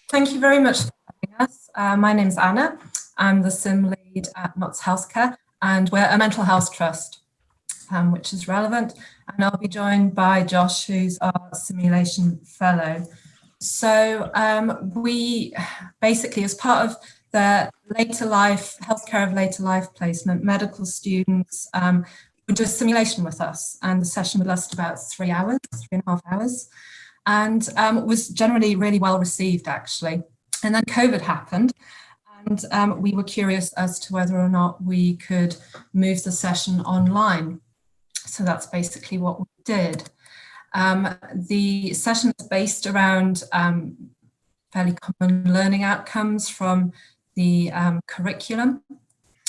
Thank you very much for having us. My name's Anna. I'm the SIM lead at Notts Healthcare, and we're a mental health trust, which is relevant. And I'll be joined by Josh, who's our simulation fellow. So we basically, as part of the later life, healthcare of later life placement, medical students would do a simulation with us, and the session would last about 3 hours, 3.5 hours. And was generally really well received, actually. And then COVID happened, and we were curious as to whether or not we could move the session online. So that's basically what we did. The session is based around fairly common learning outcomes from the curriculum.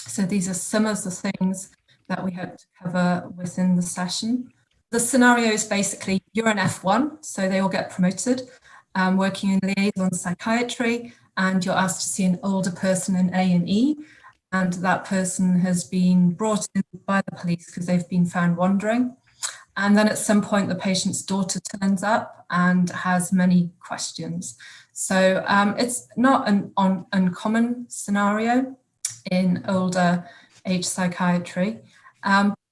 So these are some of the things that we hope to cover within the session. The scenario is basically you're an F1, so they all get promoted, working in liaison psychiatry, and you're asked to see an older person in A&E, and that person has been brought in by the police because they've been found wandering. And then at some point, the patient's daughter turns up and has many questions. So it's not an uncommon scenario in older age psychiatry.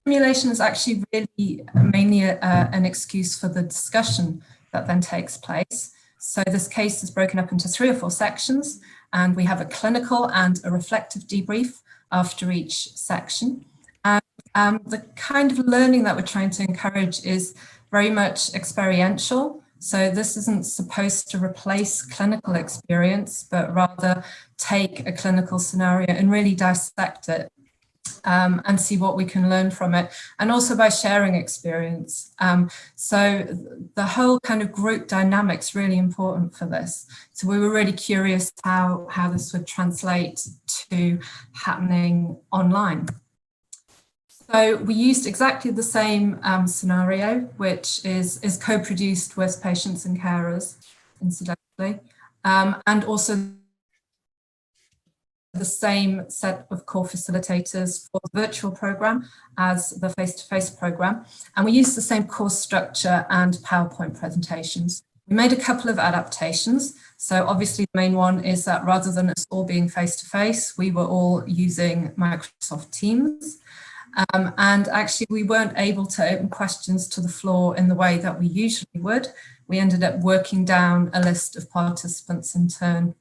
Simulation is actually really mainly an excuse for the discussion that then takes place. So this case is broken up into 3 or 4 sections, and we have a clinical and a reflective debrief after each section. And the kind of learning that we're trying to encourage is very much experiential. So this isn't supposed to replace clinical experience, but rather take a clinical scenario and really dissect it. And see what we can learn from it, and also by sharing experience. So the whole kind of group dynamic's really important for this. So we were really curious how this would translate to happening online. So we used exactly the same scenario, which is co-produced with patients and carers, incidentally, and also the same set of core facilitators for the virtual program as the face-to-face program. And we used the same course structure and PowerPoint presentations. We made a couple of adaptations. So obviously the main one is that rather than us all being face-to-face, we were all using Microsoft Teams. And actually we weren't able to open questions to the floor in the way that we usually would. We ended up working down a list of participants in turn.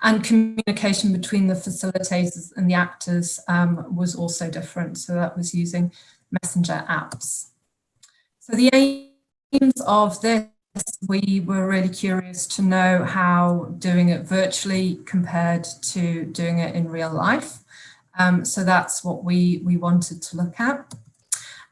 And communication between the facilitators and the actors was also different. So that was using messenger apps. So the aims of this, we were really curious to know how doing it virtually compared to doing it in real life. So that's what we wanted to look at.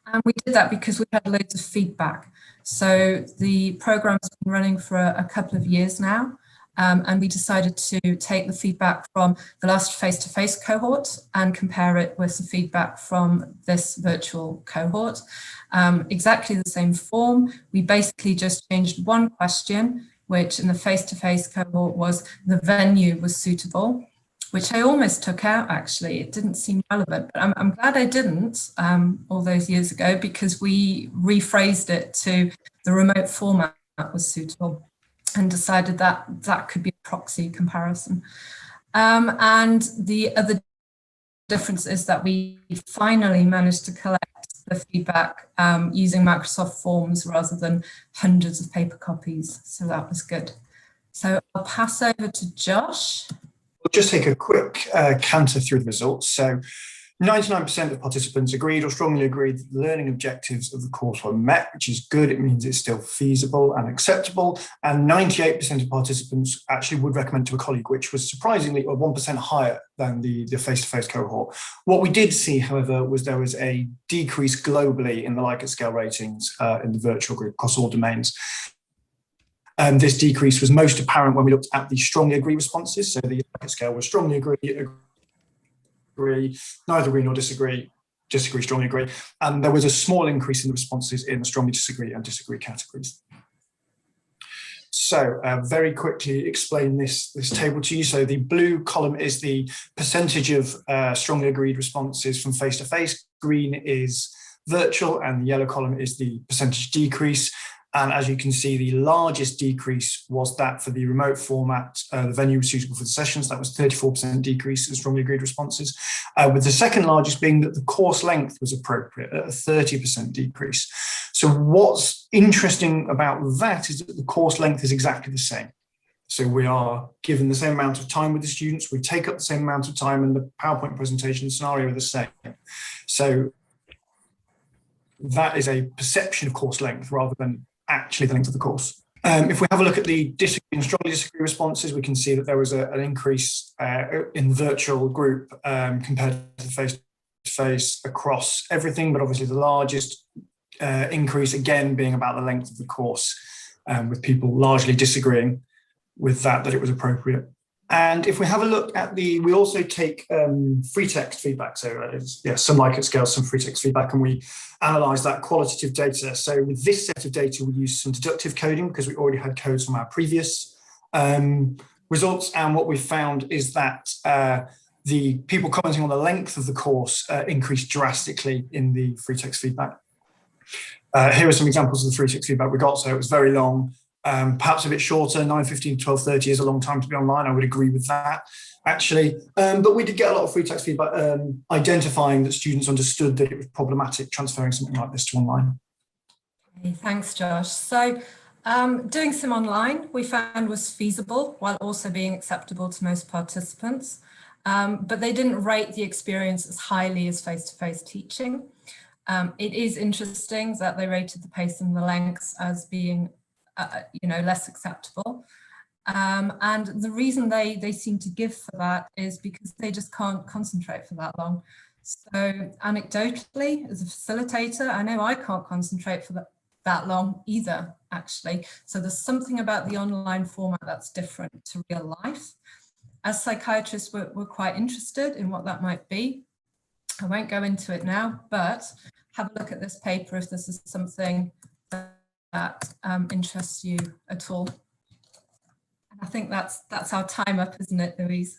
And we did that because we had loads of feedback. So the program's been running for a couple of years now. And we decided to take the feedback from the last face-to-face cohort and compare it with the feedback from this virtual cohort. Exactly the same form. We basically just changed one question, which in the face-to-face cohort was the venue was suitable, which I almost took out, actually. It didn't seem relevant, but I'm glad I didn't all those years ago, because we rephrased it to the remote format was suitable, and decided that that could be a proxy comparison. And the other difference is that we finally managed to collect the feedback using Microsoft Forms rather than hundreds of paper copies. So that was good. So I'll pass over to Josh. We'll just take a quick canter through the results. So 99% of participants agreed or strongly agreed that the learning objectives of the course were met, which is good. It means it's still feasible and acceptable. And 98% of participants actually would recommend to a colleague, which was surprisingly 1% higher than the face-to-face cohort. What we did see, however, was there was a decrease globally in the Likert scale ratings in the virtual group across all domains. This decrease was most apparent when we looked at the strongly agree responses. So the Likert scale was strongly agree, neither agree nor disagree, strongly agree. And there was a small increase in the responses in the strongly disagree and disagree categories. So very quickly explain this table to you. So the blue column is the percentage of strongly agreed responses from face-to-face. Green is virtual, and the yellow column is the percentage decrease. And as you can see, the largest decrease was that for the remote format, the venue was suitable for the sessions. That was 34% decrease in strongly agreed responses, with the second largest being that the course length was appropriate at a 30% decrease. So what's interesting about that is that the course length is exactly the same. So we are given the same amount of time with the students, we take up the same amount of time, and the PowerPoint presentation scenario are the same. So that is a perception of course length rather than actually the length of the course. If we have a look at the disagree and strongly disagree responses, we can see that there was an increase in the virtual group compared to the face-to-face across everything, but obviously the largest increase again being about the length of the course, with people largely disagreeing with that it was appropriate. And if we have a look at we also take free text feedback. So some Likert scales, some free text feedback, and we analyze that qualitative data. So with this set of data, we use some deductive coding because we already had codes from our previous results. And what we found is that the people commenting on the length of the course increased drastically in the free text feedback. Here are some examples of the free text feedback we got. So it was very long. Perhaps a bit shorter, 9:15 to 12:30 is a long time to be online. I would agree with that, actually. But we did get a lot of free text feedback identifying that students understood that it was problematic transferring something like this to online. Okay, thanks, Josh. So doing some online we found was feasible while also being acceptable to most participants. But they didn't rate the experience as highly as face-to-face teaching. It is interesting that they rated the pace and the lengths as being less acceptable. And the reason they seem to give for that is because they just can't concentrate for that long. So anecdotally, as a facilitator, I know I can't concentrate for that long either, actually. So there's something about the online format that's different to real life. As psychiatrists, we're quite interested in what that might be. I won't go into it now, but have a look at this paper if this is something that interests you at all. And I think that's our time up, isn't it, Louise?